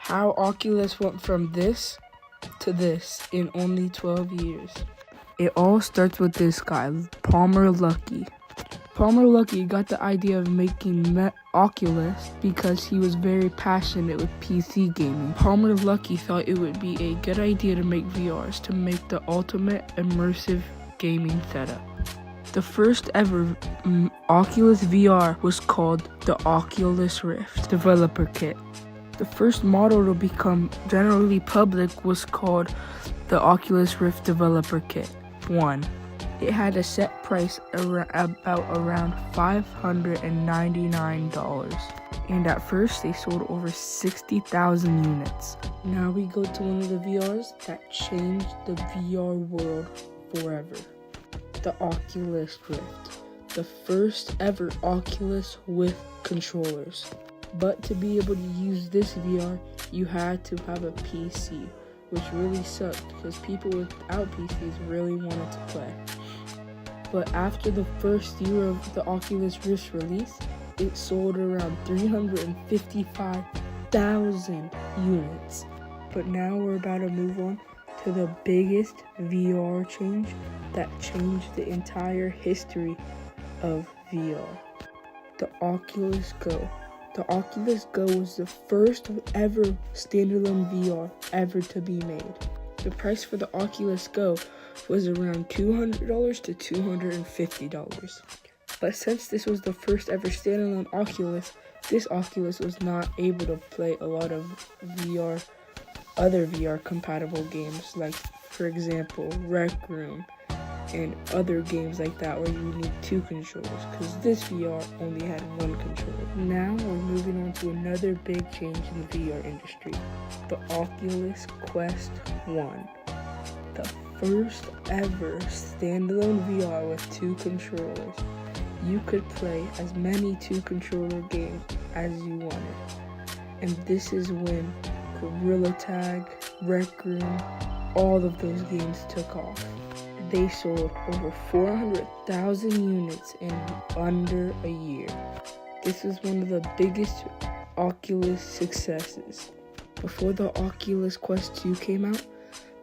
How Oculus went from this to this in only 12 years. It all starts with this guy, Palmer Luckey. Palmer Luckey got the idea of making Oculus because he was very passionate with PC gaming. Palmer Luckey thought it would be a good idea to make VRs to make the ultimate immersive gaming setup. The first ever Oculus VR was called the Oculus Rift Developer Kit. The first model to become generally public was called the Oculus Rift Developer Kit 1. It had a set price about around $599, and at first they sold over 60,000 units. Now we go to one of the VRs that changed the VR world forever. The Oculus Rift, the first ever Oculus with controllers. But to be able to use this VR, you had to have a PC, which really sucked because people without PCs really wanted to play. But after the first year of the Oculus Rift release, it sold around 355,000 units. But now we're about to move on to the biggest VR change that changed the entire history of VR. The Oculus Go. The Oculus Go was the first ever standalone VR ever to be made. The price for the Oculus Go was around $200 to $250. But since this was the first ever standalone Oculus, this Oculus was not able to play a lot of other VR compatible games, like for example Rec Room and other games like that where you need two controllers, because this VR only had one controller. Now we're moving on to another big change in the VR industry, the Oculus Quest 1. The first ever standalone VR with two controllers. You could play as many two-controller games as you wanted. And this is when Gorilla Tag, Rec Room, all of those games took off. They sold over 400,000 units in under a year. This was one of the biggest Oculus successes. Before the Oculus Quest 2 came out,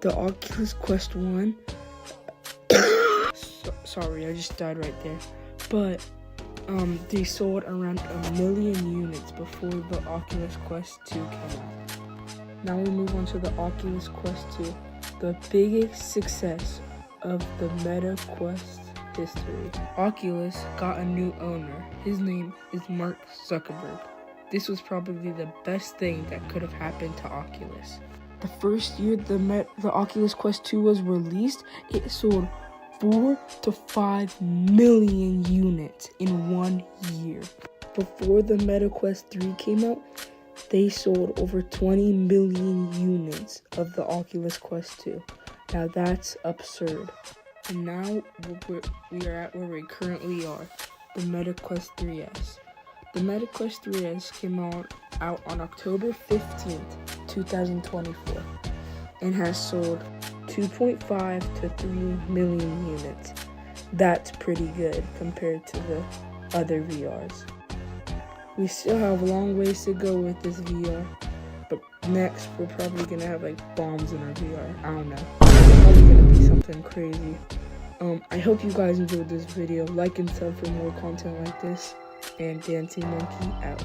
the Oculus Quest 1... Sorry, I just died right there. But they sold around 1 million units before the Oculus Quest 2 came out. Now we move on to the Oculus Quest 2, the biggest success of the Meta Quest history. Oculus got a new owner. His name is Mark Zuckerberg. This was probably the best thing that could have happened to Oculus. The first year the Oculus Quest 2 was released, it sold 4 to 5 million units in 1 year. Before the Meta Quest 3 came out, they sold over 20 million units of the Oculus Quest 2. Now that's absurd. And now we are at where we currently are, the Meta Quest 3S. The Meta Quest 3S came out on October 15th, 2024, and has sold 2.5 to 3 million units. That's pretty good compared to the other VRs. We still have a long ways to go with this VR, but next we're probably gonna have like bombs in our VR. I don't know. It's probably gonna be something crazy. I hope you guys enjoyed this video. Like and sub for more content like this. And Dancing Monkey out.